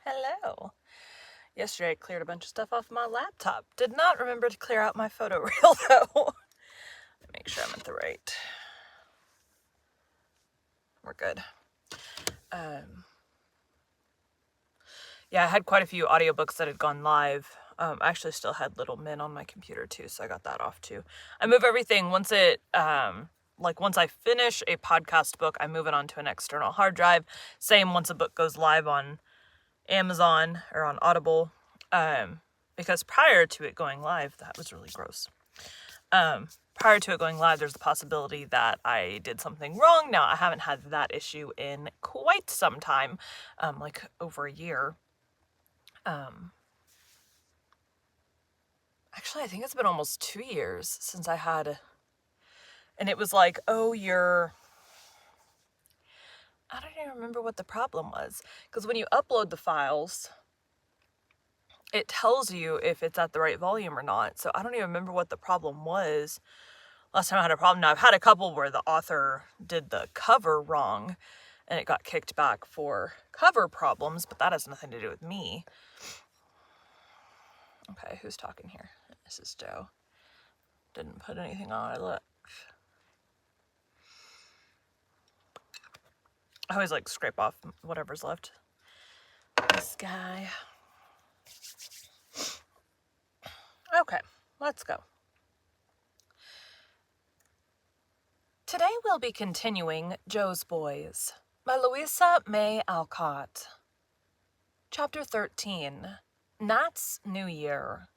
Hello. Yesterday I cleared a bunch of stuff off my laptop. Did not remember to clear out my photo reel though. Make sure I'm at the right. We're good. Yeah, I had quite a few audiobooks that had gone live. I actually still had Little Min on my computer too, so I got that off too. I move everything once I finish a podcast book, I move it onto an external hard drive. Same once a book goes live on Amazon or on Audible. Because prior to it going live, that was really gross. Prior to it going live, there's the possibility that I did something wrong. Now, I haven't had that issue in quite some time, like over a year. Actually, I think it's been almost 2 years since I had, and it was like, I don't even remember what the problem was, because when you upload the files, it tells you if it's at the right volume or not. So I don't even remember what the problem was. Last time I had a problem. Now, I've had a couple where the author did the cover wrong and it got kicked back for cover problems, but that has nothing to do with me. Okay, who's talking here? This is Joe. Didn't put anything on. Look. I always scrape off whatever's left. This guy. Okay, let's go. Today we'll be continuing Joe's Boys by Louisa May Alcott. Chapter 13, Nat's New Year.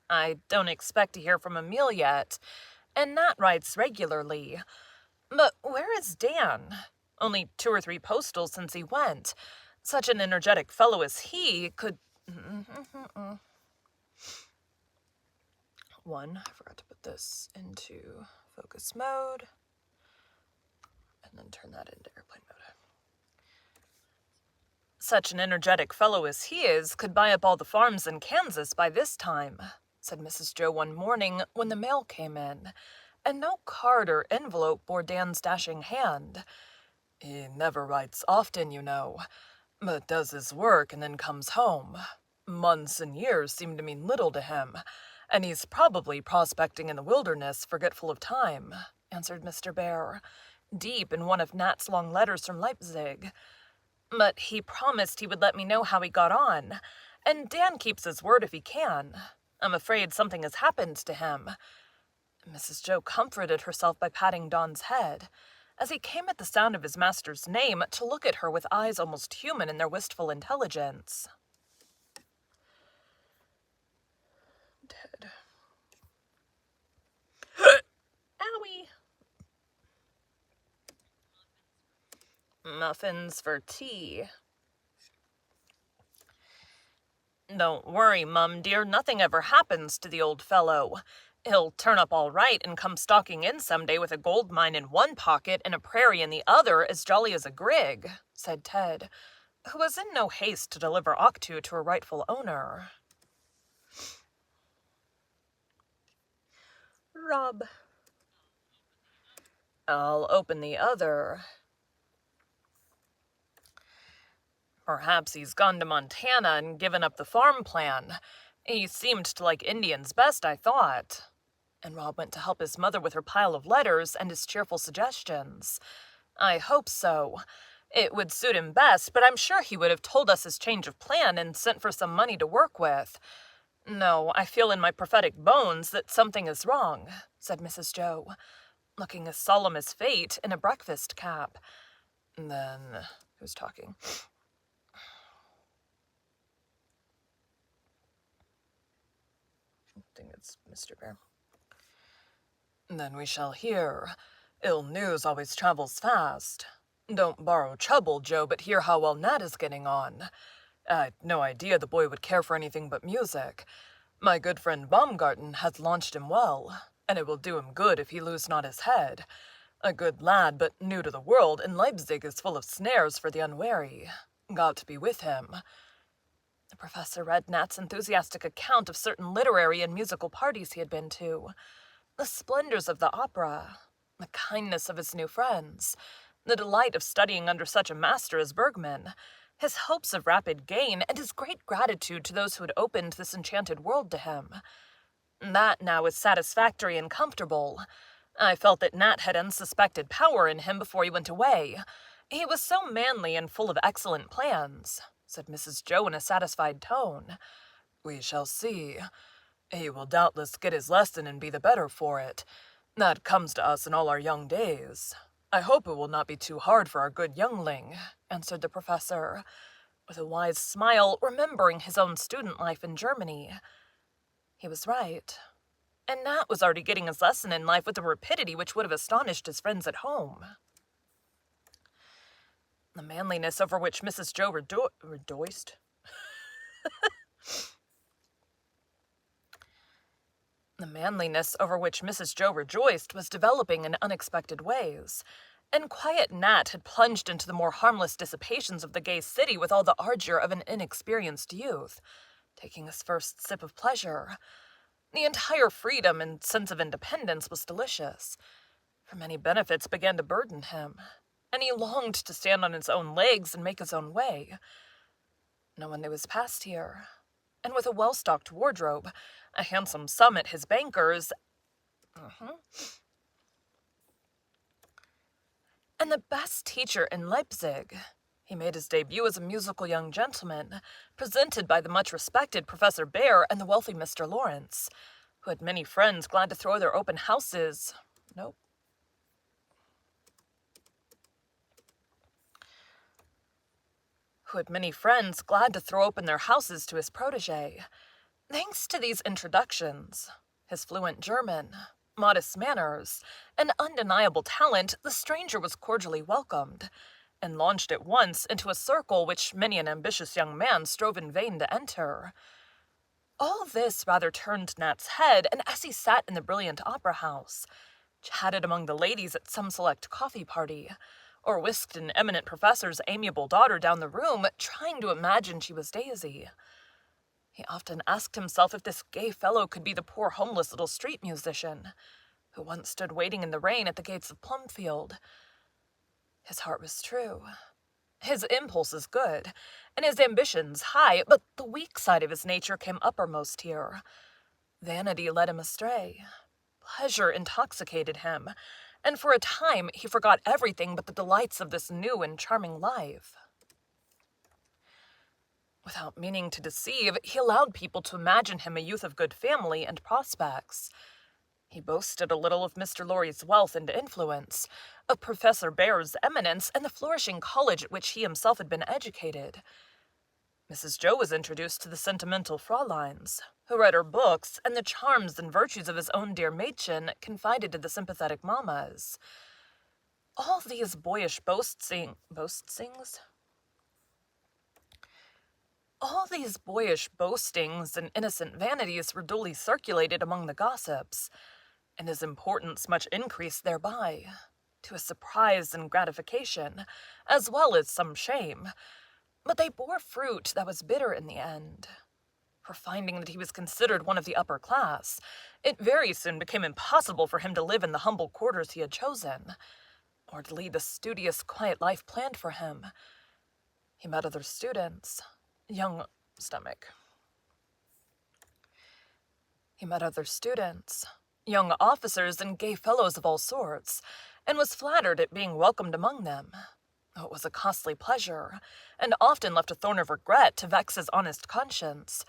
I don't expect to hear from Emil yet, and Nat writes regularly. But where is Dan? Only 2 or 3 postals since he went. Such an energetic fellow as he could... I forgot to put this into focus mode, and then turn that into airplane mode. Such an energetic fellow as he is could buy up all the farms in Kansas by this time, said Mrs. Joe one morning when the mail came in, and no card or envelope bore Dan's dashing hand. He never writes often, you know, but does his work and then comes home. Months and years seem to mean little to him, and he's probably prospecting in the wilderness, forgetful of time, answered Mr. Bear, deep in one of Nat's long letters from Leipzig. But he promised he would let me know how he got on, and Dan keeps his word if he can. I'm afraid something has happened to him. Mrs. Joe comforted herself by patting Don's head, as he came at the sound of his master's name to look at her with eyes almost human in their wistful intelligence. Dead. Owie. Muffins for tea. Don't worry, Mum, dear, nothing ever happens to the old fellow. He'll turn up all right and come stalking in some day with a gold mine in one pocket and a prairie in the other, as jolly as a grig, said Ted, who was in no haste to deliver Octu to her rightful owner. Rob. I'll open the other. Perhaps he's gone to Montana and given up the farm plan. He seemed to like Indians best, I thought. And Rob went to help his mother with her pile of letters and his cheerful suggestions. I hope so. It would suit him best, but I'm sure he would have told us his change of plan and sent for some money to work with. No, I feel in my prophetic bones that something is wrong, said Mrs. Joe, looking as solemn as fate in a breakfast cap. Then, who's talking? I think it's Mr. Bear. Then we shall hear. Ill news always travels fast. Don't borrow trouble, Joe, but hear how well Nat is getting on. I'd no idea the boy would care for anything but music. My good friend Baumgarten hath launched him well, and it will do him good if he lose not his head. A good lad, but new to the world, and Leipzig is full of snares for the unwary. God to be with him. The professor read Nat's enthusiastic account of certain literary and musical parties he had been to, the splendors of the opera, the kindness of his new friends, the delight of studying under such a master as Bergman, his hopes of rapid gain, and his great gratitude to those who had opened this enchanted world to him. That now was satisfactory and comfortable. I felt that Nat had unsuspected power in him before he went away. He was so manly and full of excellent plans, said Mrs. Joe in a satisfied tone. We shall see. He will doubtless get his lesson and be the better for it. That comes to us in all our young days. I hope it will not be too hard for our good youngling, answered the professor, with a wise smile, remembering his own student life in Germany. He was right. And Nat was already getting his lesson in life with a rapidity which would have astonished his friends at home. The manliness over which Mrs. Joe rejoiced. The manliness over which Mrs. Joe rejoiced was developing in unexpected ways, and quiet Nat had plunged into the more harmless dissipations of the gay city with all the ardor of an inexperienced youth, taking his first sip of pleasure. The entire freedom and sense of independence was delicious, for many benefits began to burden him, and he longed to stand on his own legs and make his own way. No one knew his past here, and with a well-stocked wardrobe, a handsome sum at his banker's, and the best teacher in Leipzig, he made his debut as a musical young gentleman, presented by the much-respected Professor Bear and the wealthy Mr. Lawrence, who had many friends glad to throw their open houses. Who had many friends glad to throw open their houses to his protege. Thanks to these introductions, his fluent German, modest manners, and undeniable talent, the stranger was cordially welcomed, and launched at once into a circle which many an ambitious young man strove in vain to enter. All this rather turned Nat's head, and as he sat in the brilliant opera house, chatted among the ladies at some select coffee party, or whisked an eminent professor's amiable daughter down the room, trying to imagine she was Daisy, he often asked himself if this gay fellow could be the poor homeless little street musician, who once stood waiting in the rain at the gates of Plumfield. His heart was true, his impulses good, and his ambitions high, but the weak side of his nature came uppermost here. Vanity led him astray. Pleasure intoxicated him, and for a time he forgot everything but the delights of this new and charming life. Without meaning to deceive, he allowed people to imagine him a youth of good family and prospects. He boasted a little of Mr. Lorry's wealth and influence, of Professor Bear's eminence, and the flourishing college at which he himself had been educated. Mrs. Joe was introduced to the sentimental Fräuleins, who read her books, and the charms and virtues of his own dear Mädchen confided to the sympathetic mammas. All these boyish boastings and innocent vanities were duly circulated among the gossips, and his importance much increased thereby, to his surprise and gratification, as well as some shame. But they bore fruit that was bitter in the end. For finding that he was considered one of the upper class, it very soon became impossible for him to live in the humble quarters he had chosen, or to lead the studious, quiet life planned for him. He met other students, young officers, and gay fellows of all sorts, and was flattered at being welcomed among them. Though it was a costly pleasure, and often left a thorn of regret to vex his honest conscience.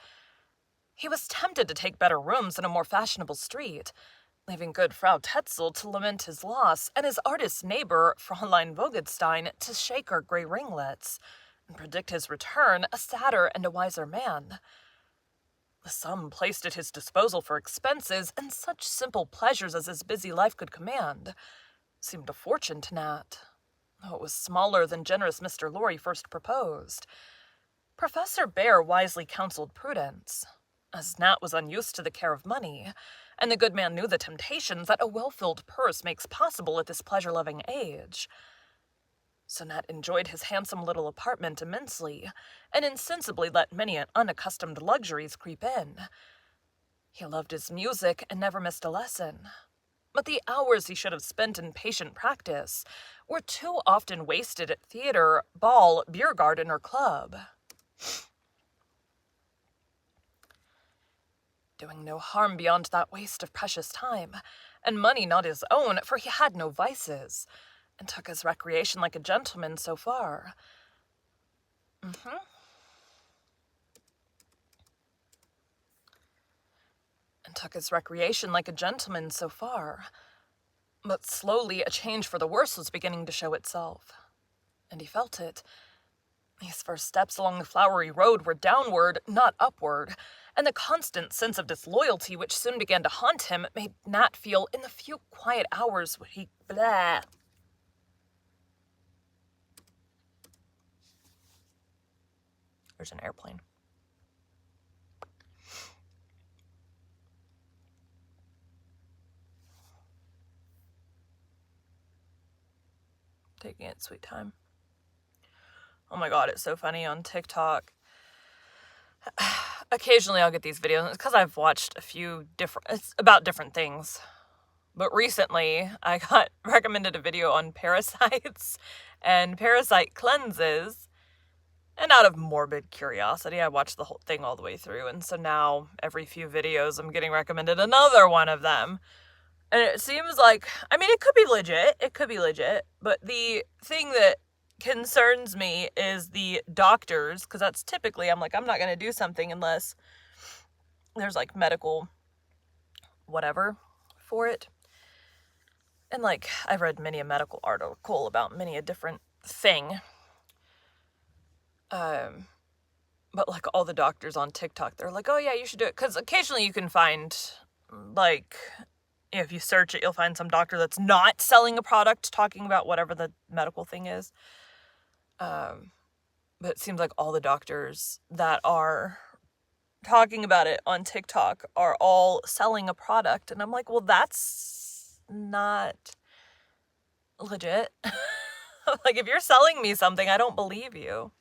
He was tempted to take better rooms in a more fashionable street, leaving good Frau Tetzel to lament his loss, and his artist neighbor, Fräulein Vogelstein, to shake her gray ringlets, and predict his return, a sadder and a wiser man. The sum placed at his disposal for expenses and such simple pleasures as his busy life could command seemed a fortune to Nat, though it was smaller than generous Mr. Lorry first proposed. Professor Bear wisely counseled prudence, as Nat was unused to the care of money, and the good man knew the temptations that a well-filled purse makes possible at this pleasure-loving age. So Nat enjoyed his handsome little apartment immensely, and insensibly let many unaccustomed luxuries creep in. He loved his music and never missed a lesson. but the hours he should have spent in patient practice were too often wasted at theater, ball, beer garden, or club. Doing no harm beyond that waste of precious time, and money not his own, for he had no vices, and took his recreation like a gentleman so far. And took his recreation like a gentleman so far. But slowly a change for the worse was beginning to show itself. And he felt it. His first steps along the flowery road were downward, not upward, and the constant sense of disloyalty which soon began to haunt him made Nat feel in the few quiet hours when he... Blah. There's an airplane. Taking its sweet time. Oh my god, it's so funny on TikTok. Occasionally I'll get these videos. It's because I've watched a few it's about different things. But recently I got recommended a video on parasites and parasite cleanses. And out of morbid curiosity, I watched the whole thing all the way through. And so now every few videos I'm getting recommended another one of them. And it seems like, I mean, it could be legit. But the thing that concerns me is the doctors, because that's typically, I'm like, I'm not going to do something unless there's like medical whatever for it. And like, I've read many a medical article about many a different thing. But like all the doctors on TikTok, they're like, oh yeah, you should do it. Because occasionally you can find, like, if you search it, you'll find some doctor that's not selling a product talking about whatever the medical thing is. But it seems like all the doctors that are talking about it on TikTok are all selling a product. And I'm like, well, that's not legit. Like, if you're selling me something, I don't believe you.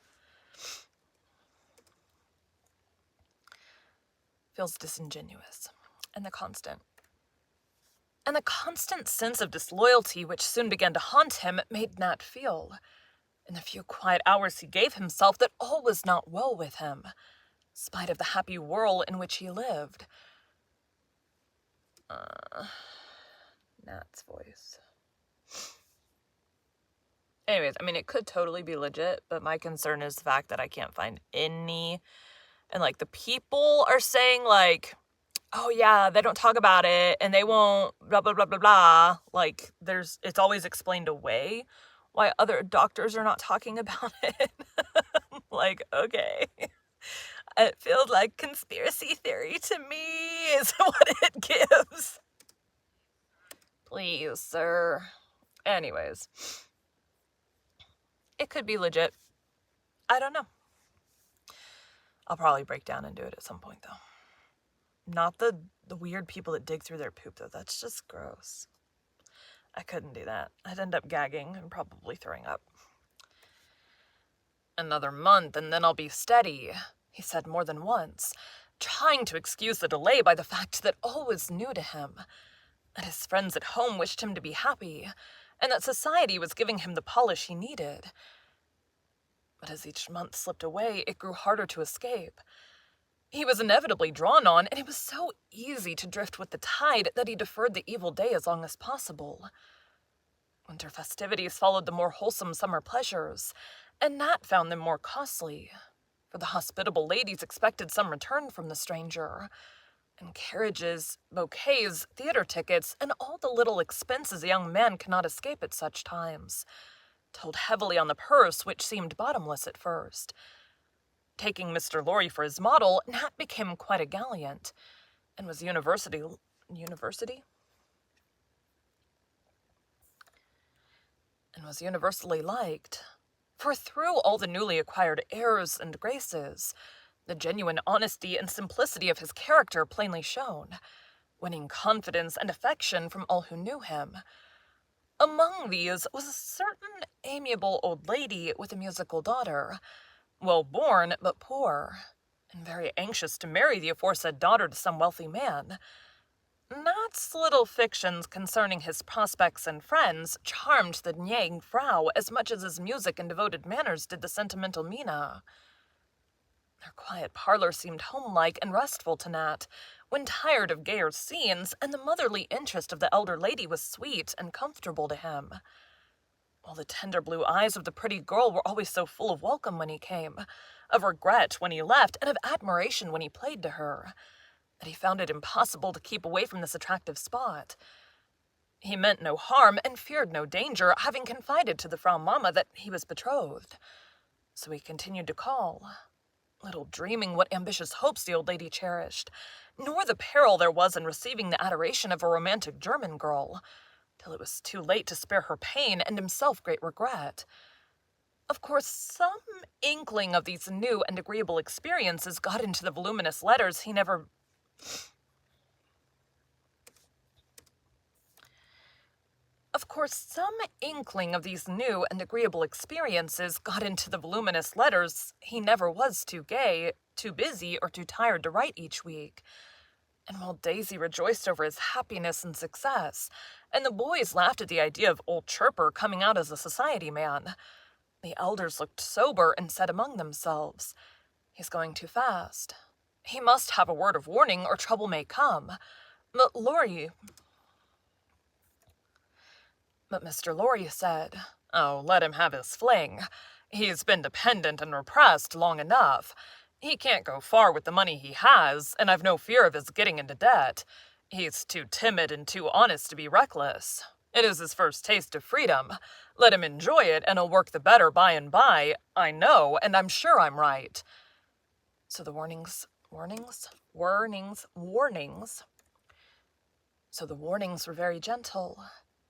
Feels disingenuous. And the constant sense of disloyalty which soon began to haunt him made Nat feel, in the few quiet hours he gave himself, that all was not well with him, spite of the happy whirl in which he lived. Nat's voice. Anyways, I mean, it could totally be legit, but my concern is the fact that I can't find any, and like the people are saying like, oh yeah, they don't talk about it, and they won't blah, blah, blah, blah, blah. Like, it's always explained away why other doctors are not talking about it. Like, okay. It feels like conspiracy theory to me is what it gives. Please, sir. Anyways. It could be legit. I don't know. I'll probably break down and do it at some point, though. Not the weird people that dig through their poop, though. That's just gross. I couldn't do that. I'd end up gagging and probably throwing up. Another month and then I'll be steady, he said more than once, trying to excuse the delay by the fact that all was new to him, that his friends at home wished him to be happy, and that society was giving him the polish he needed. But as each month slipped away, it grew harder to escape. He was inevitably drawn on, and it was so easy to drift with the tide that he deferred the evil day as long as possible. Winter festivities followed the more wholesome summer pleasures, and Nat found them more costly, for the hospitable ladies expected some return from the stranger, and carriages, bouquets, theater tickets, and all the little expenses a young man cannot escape at such times, told heavily on the purse, which seemed bottomless at first. Taking Mr. Lorry for his model, Nat became quite a gallant, and was universally liked. For through all the newly acquired airs and graces, the genuine honesty and simplicity of his character plainly shone, winning confidence and affection from all who knew him. Among these was a certain amiable old lady with a musical daughter, well-born but poor, and very anxious to marry the aforesaid daughter to some wealthy man. Nat's little fictions concerning his prospects and friends charmed the Nyang Frau as much as his music and devoted manners did the sentimental Mina. Their quiet parlor seemed homelike and restful to Nat, when tired of gayer scenes, and the motherly interest of the elder lady was sweet and comfortable to him. While the tender blue eyes of the pretty girl were always so full of welcome when he came, of regret when he left, and of admiration when he played to her, that he found it impossible to keep away from this attractive spot. He meant no harm and feared no danger, having confided to the Frau Mama that he was betrothed. So he continued to call, little dreaming what ambitious hopes the old lady cherished, nor the peril there was in receiving the adoration of a romantic German girl, till it was too late to spare her pain and himself great regret. Of course, some inkling of these new and agreeable experiences got into the voluminous letters he never... Of course, some inkling of these new and agreeable experiences got into the voluminous letters he never was too gay, too busy, or too tired to write each week. And while Daisy rejoiced over his happiness and success, and the boys laughed at the idea of old Chirper coming out as a society man, the elders looked sober and said among themselves, "He's going too fast. He must have a word of warning or trouble may come." But Mr. Lorry said, "Oh, let him have his fling. He's been dependent and repressed long enough. He can't go far with the money he has, and I've no fear of his getting into debt. He's too timid and too honest to be reckless. It is his first taste of freedom. Let him enjoy it, and he'll work the better by and by. I know, and I'm sure I'm right." So the warnings were very gentle,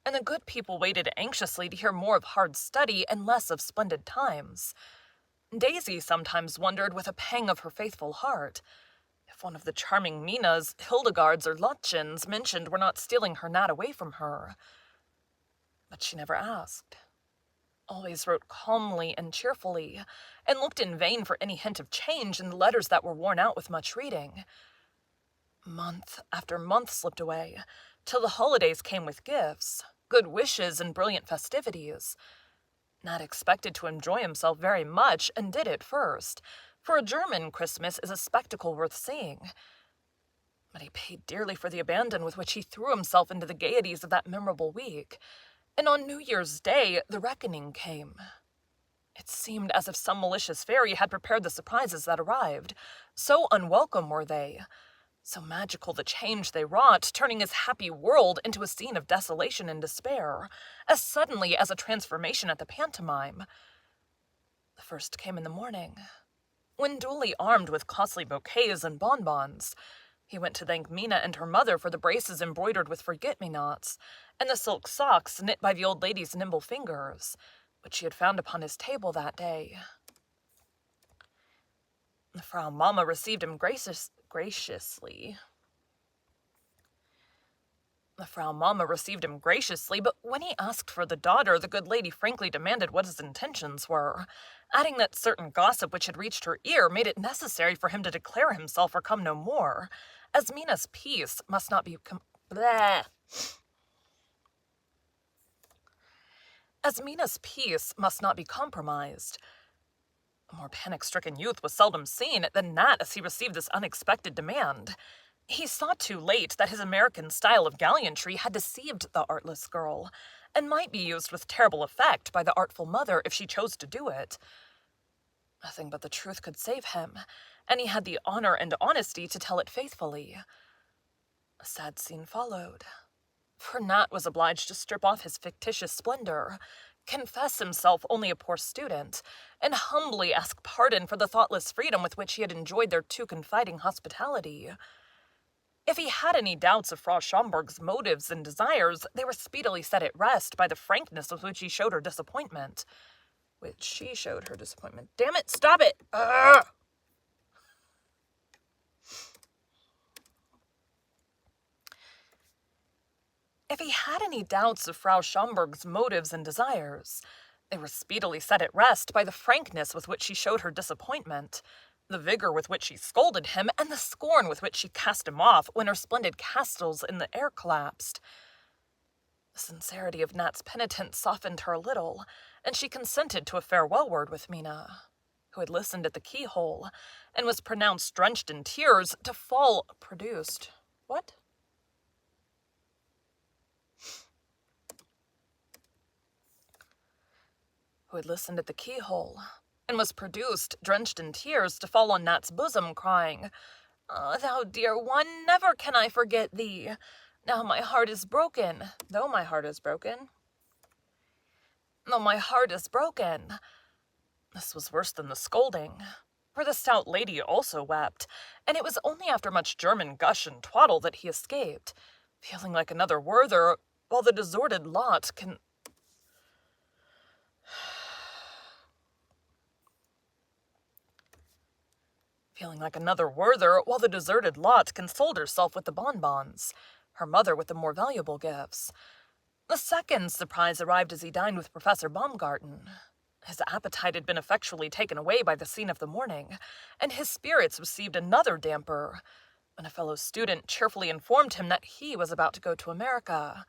and the good people waited anxiously to hear more of hard study and less of splendid times. Daisy sometimes wondered with a pang of her faithful heart if one of the charming Minas, Hildegards, or Lutchens mentioned were not stealing her Nat away from her. But she never asked, always wrote calmly and cheerfully, and looked in vain for any hint of change in the letters that were worn out with much reading. Month after month slipped away, till the holidays came with gifts, good wishes, and brilliant festivities. Nat expected to enjoy himself very much, and did at first, for a German Christmas is a spectacle worth seeing. But he paid dearly for the abandon with which he threw himself into the gaieties of that memorable week, and on New Year's Day the reckoning came. It seemed as if some malicious fairy had prepared the surprises that arrived, so unwelcome were they, so magical the change they wrought, turning his happy world into a scene of desolation and despair, as suddenly as a transformation at the pantomime. The first came in the morning, when, duly armed with costly bouquets and bonbons, he went to thank Mina and her mother for the braces embroidered with forget-me-nots, and the silk socks knit by the old lady's nimble fingers, which she had found upon his table that day. The Frau Mama received him graciously. But when he asked for the daughter, the good lady frankly demanded what his intentions were, adding that certain gossip which had reached her ear made it necessary for him to declare himself or come no more, as Mina's peace must not be compromised. A more panic-stricken youth was seldom seen than Nat as he received this unexpected demand. He saw too late that his American style of gallantry had deceived the artless girl, and might be used with terrible effect by the artful mother if she chose to do it. Nothing but the truth could save him, and he had the honor and honesty to tell it faithfully. A sad scene followed, for Nat was obliged to strip off his fictitious splendor, confess himself only a poor student, and humbly ask pardon for the thoughtless freedom with which he had enjoyed their too confiding hospitality. If he had any doubts of Frau Schomburg's motives and desires, they were speedily set at rest by the frankness with which she showed her disappointment. Damn it, stop it! Ugh! If he had any doubts of Frau Schomburg's motives and desires, they were speedily set at rest by the frankness with which she showed her disappointment. The vigor with which she scolded him, and the scorn with which she cast him off when her splendid castles in the air collapsed. The sincerity of Nat's penitence softened her a little, and she consented to a farewell word with Mina, who had listened at the keyhole, and was pronounced drenched in tears to fall produced. What? Who had listened at the keyhole, and was produced, drenched in tears, to fall on Nat's bosom, crying, "Thou dear one, never can I forget thee. Now my heart is broken, though my heart is broken. Though my heart is broken." This was worse than the scolding, for the stout lady also wept, and it was only after much German gush and twaddle that he escaped, feeling like another Werther, while the deserted lot consoled herself with the bonbons, her mother with the more valuable gifts. The second surprise arrived as he dined with Professor Baumgarten. His appetite had been effectually taken away by the scene of the morning, and his spirits received another damper, when a fellow student cheerfully informed him that he was about to go to America,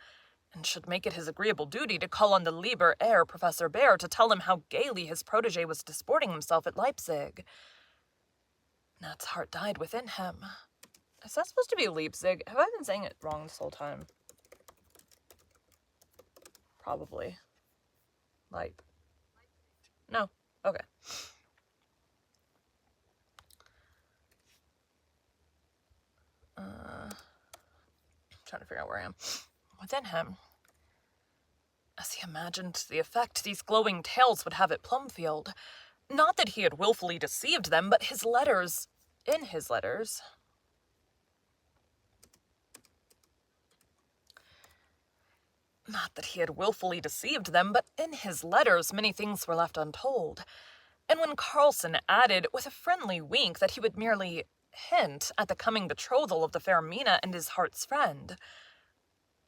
and should make it his agreeable duty to call on the lieber Herr Professor Bär to tell him how gaily his protege was disporting himself at Leipzig. Nat's heart died within him. Is that supposed to be Leipzig? Have I been saying it wrong this whole time? Probably. No. Okay. I'm trying to figure out where I am. Within him, as he imagined the effect these glowing tales would have at Plumfield. Not that he had willfully deceived them, but in his letters, many things were left untold. And when Carlson added, with a friendly wink, that he would merely hint at the coming betrothal of the fair Mina and his heart's friend,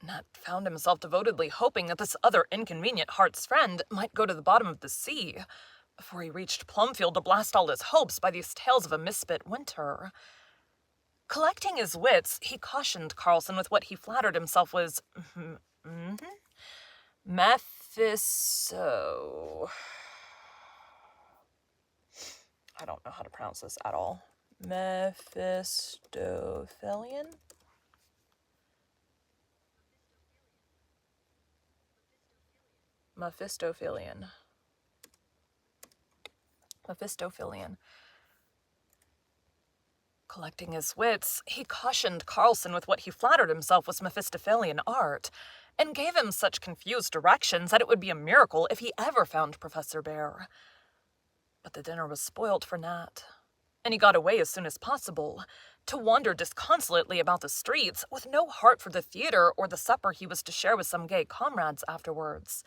Nat found himself devotedly hoping that this other inconvenient heart's friend might go to the bottom of the sea before he reached Plumfield to blast all his hopes by these tales of a misspent winter. Collecting his wits, he cautioned Carlson with what he flattered himself was Mephisto. I don't know how to pronounce this at all. Mephistophelian? Collecting his wits, he cautioned Carlson with what he flattered himself was Mephistophelian art, and gave him such confused directions that it would be a miracle if he ever found Professor Bär. But the dinner was spoilt for Nat, and he got away as soon as possible, to wander disconsolately about the streets, with no heart for the theater or the supper he was to share with some gay comrades afterwards.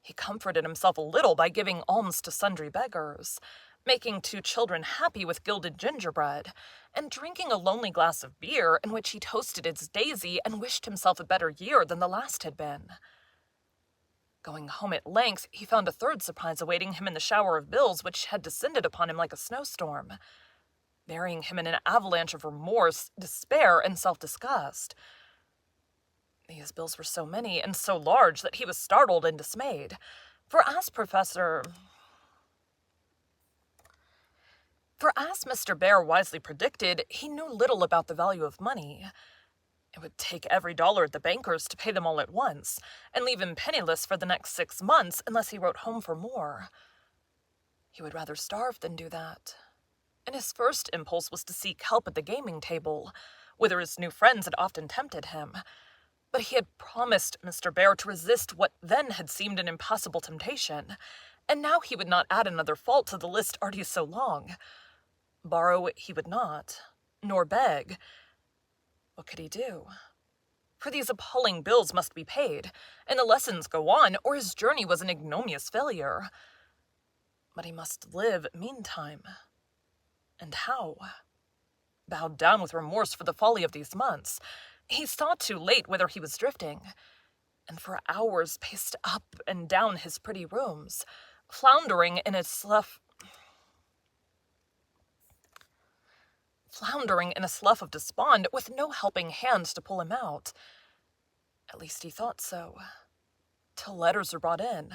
He comforted himself a little by giving alms to sundry beggars, making 2 children happy with gilded gingerbread, and drinking a lonely glass of beer in which he toasted his daisy and wished himself a better year than the last had been. Going home at length, he found a third surprise awaiting him in the shower of bills which had descended upon him like a snowstorm, burying him in an avalanche of remorse, despair, and self-disgust. These bills were so many and so large that he was startled and dismayed, for as Mr. Bär wisely predicted, he knew little about the value of money. It would take every dollar at the banker's to pay them all at once, and leave him penniless for the next 6 months unless he wrote home for more. He would rather starve than do that, and his first impulse was to seek help at the gaming table, whither his new friends had often tempted him. But he had promised Mr. Bär to resist what then had seemed an impossible temptation, and now he would not add another fault to the list already so long. Borrow he would not, nor beg. What could he do? For these appalling bills must be paid, and the lessons go on, or his journey was an ignominious failure. But he must live meantime. And how? Bowed down with remorse for the folly of these months, he saw too late whither he was drifting, and for hours paced up and down his pretty rooms, floundering in a floundering in a slough of despond with no helping hands to pull him out. At least he thought so. Till letters were brought in,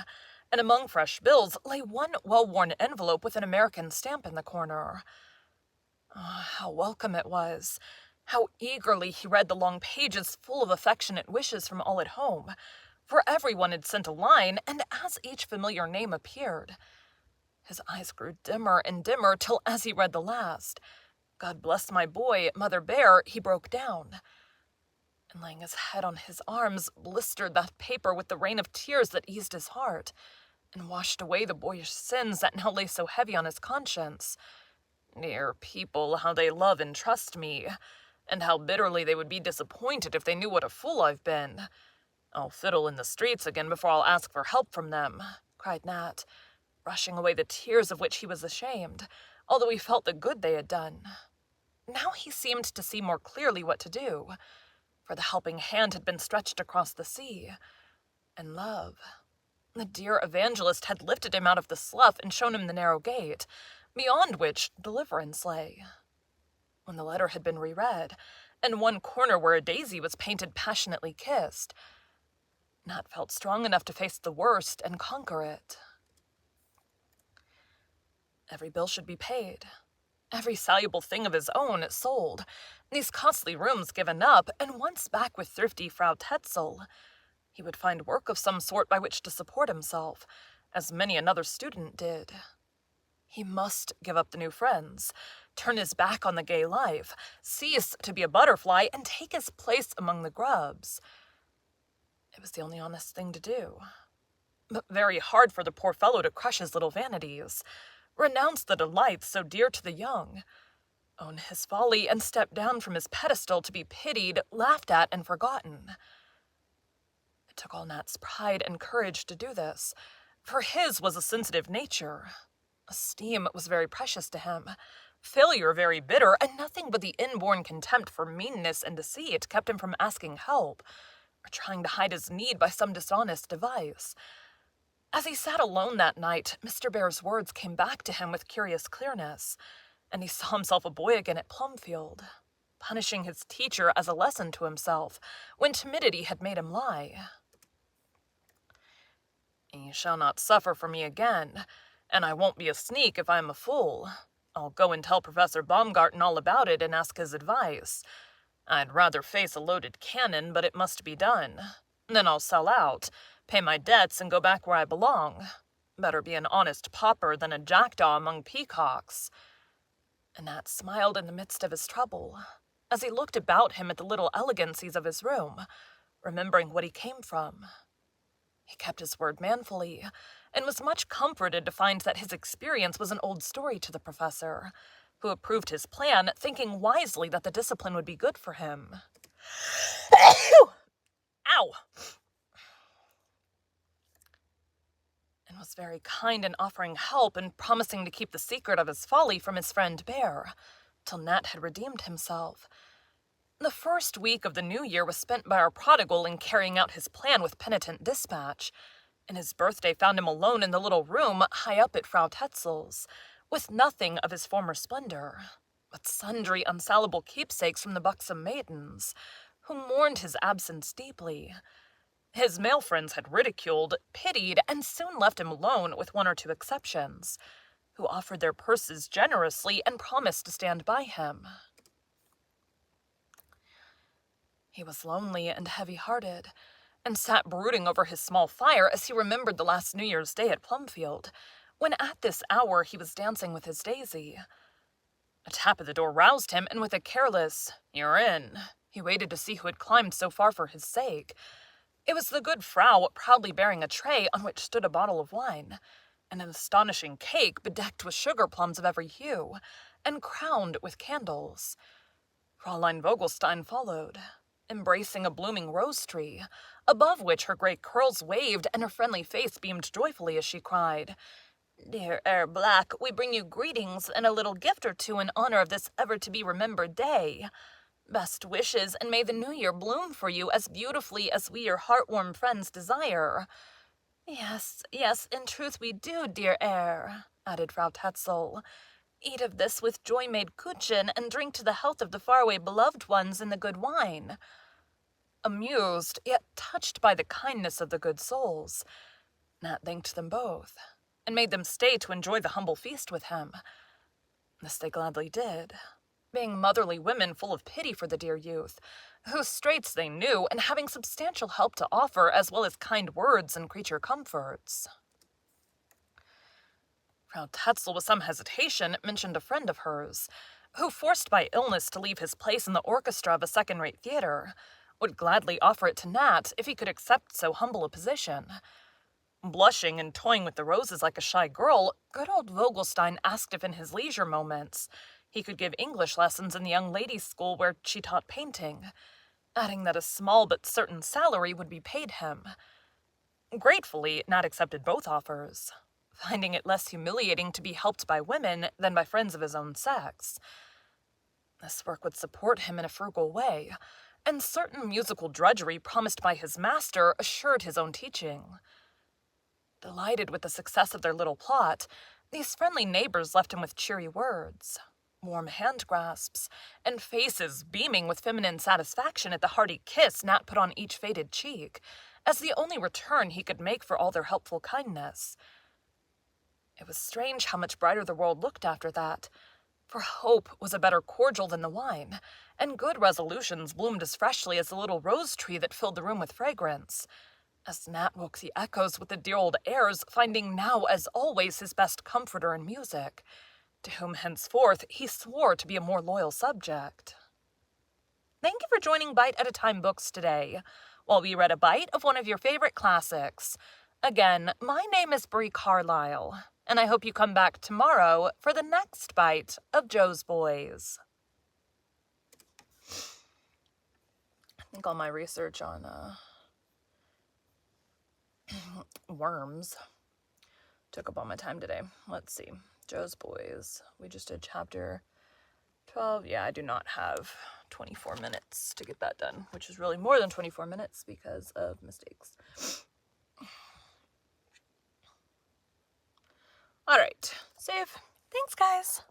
and among fresh bills lay one well-worn envelope with an American stamp in the corner. How welcome it was! How eagerly he read the long pages full of affectionate wishes from all at home, for everyone had sent a line, and as each familiar name appeared, his eyes grew dimmer and dimmer till, as he read the last, "God bless my boy, Mother Bear," he broke down, and laying his head on his arms, blistered that paper with the rain of tears that eased his heart, and washed away the boyish sins that now lay so heavy on his conscience. Dear people, how they love and trust me, and how bitterly they would be disappointed if they knew what a fool I've been. I'll fiddle in the streets again before I'll ask for help from them," cried Nat, brushing away the tears of which he was ashamed, although he felt the good they had done. Now he seemed to see more clearly what to do, for the helping hand had been stretched across the sea, and love, the dear evangelist, had lifted him out of the slough and shown him the narrow gate, beyond which deliverance lay. When the letter had been reread, and one corner where a daisy was painted passionately kissed, Nat felt strong enough to face the worst and conquer it. Every bill should be paid, every valuable thing of his own sold, these costly rooms given up, and once back with thrifty Frau Tetzel, he would find work of some sort by which to support himself, as many another student did. He must give up the new friends, turn his back on the gay life, cease to be a butterfly, and take his place among the grubs. It was the only honest thing to do. But very hard for the poor fellow to crush his little vanities, renounce the delights so dear to the young, own his folly, and step down from his pedestal to be pitied, laughed at, and forgotten. It took all Nat's pride and courage to do this, for his was a sensitive nature. Esteem was very precious to him, failure very bitter, and nothing but the inborn contempt for meanness and deceit kept him from asking help, or trying to hide his need by some dishonest device. As he sat alone that night, Mr. Bear's words came back to him with curious clearness, and he saw himself a boy again at Plumfield, punishing his teacher as a lesson to himself, when timidity had made him lie. "He shall not suffer for me again, and I won't be a sneak if I am a fool. I'll go and tell Professor Baumgarten all about it and ask his advice. I'd rather face a loaded cannon, but it must be done. Then I'll sell out, pay my debts, and go back where I belong. Better be an honest pauper than a jackdaw among peacocks." And Nat smiled in the midst of his trouble, as he looked about him at the little elegancies of his room, remembering what he came from. He kept his word manfully, and was much comforted to find that his experience was an old story to the professor, who approved his plan, thinking wisely that the discipline would be good for him. Ow! And was very kind in offering help and promising to keep the secret of his folly from his friend Bear, till Nat had redeemed himself. The first week of the new year was spent by our prodigal in carrying out his plan with penitent dispatch, and his birthday found him alone in the little room high up at Frau Tetzel's, with nothing of his former splendor, but sundry unsalable keepsakes from the buxom maidens, who mourned his absence deeply. His male friends had ridiculed, pitied, and soon left him alone with one or two exceptions, who offered their purses generously and promised to stand by him. He was lonely and heavy-hearted, and sat brooding over his small fire as he remembered the last New Year's Day at Plumfield, when at this hour he was dancing with his Daisy. A tap at the door roused him, and with a careless, "You're in," he waited to see who had climbed so far for his sake. It was the good Frau, proudly bearing a tray on which stood a bottle of wine, and an astonishing cake bedecked with sugar plums of every hue, and crowned with candles. Fräulein Vogelstein followed, embracing a blooming rose-tree, above which her great curls waved and her friendly face beamed joyfully as she cried, "Dear Herr Black, we bring you greetings and a little gift or two in honor of this ever-to-be-remembered day. Best wishes, and may the new year bloom for you as beautifully as we your heartwarm friends desire." Yes, in truth we do, dear Herr," added Frau Tetzel, Eat of this with joy-made kuchen, and drink to the health of the faraway beloved ones in the good wine. Amused, yet touched by the kindness of the good souls, Nat thanked them both, and made them stay to enjoy the humble feast with him. This they gladly did, being motherly women full of pity for the dear youth, whose straits they knew, and having substantial help to offer, as well as kind words and creature comforts. Frau Tetzel, with some hesitation, mentioned a friend of hers, who, forced by illness to leave his place in the orchestra of a second-rate theater, would gladly offer it to Nat if he could accept so humble a position. Blushing and toying with the roses like a shy girl, good old Vogelstein asked if in his leisure moments he could give English lessons in the young ladies' school where she taught painting, adding that a small but certain salary would be paid him. Gratefully, Nat accepted both offers, finding it less humiliating to be helped by women than by friends of his own sex. This work would support him in a frugal way, and certain musical drudgery promised by his master assured his own teaching. Delighted with the success of their little plot, these friendly neighbors left him with cheery words, warm hand grasps, and faces beaming with feminine satisfaction at the hearty kiss Nat put on each faded cheek, as the only return he could make for all their helpful kindness. It was strange how much brighter the world looked after that, for hope was a better cordial than the wine, and good resolutions bloomed as freshly as the little rose tree that filled the room with fragrance, as Nat woke the echoes with the dear old airs, finding now, as always, his best comforter in music, to whom henceforth he swore to be a more loyal subject. Thank you for joining Bite at a Time Books today, while we read a bite of one of your favorite classics. Again, my name is Bree Carlile, and I hope you come back tomorrow for the next bite of Joe's Boys. I think all my research on worms took up all my time today. Let's see. Joe's Boys. We just did chapter 12. Yeah, I do not have 24 minutes to get that done, which is really more than 24 minutes because of mistakes. All right. Save. Thanks, guys.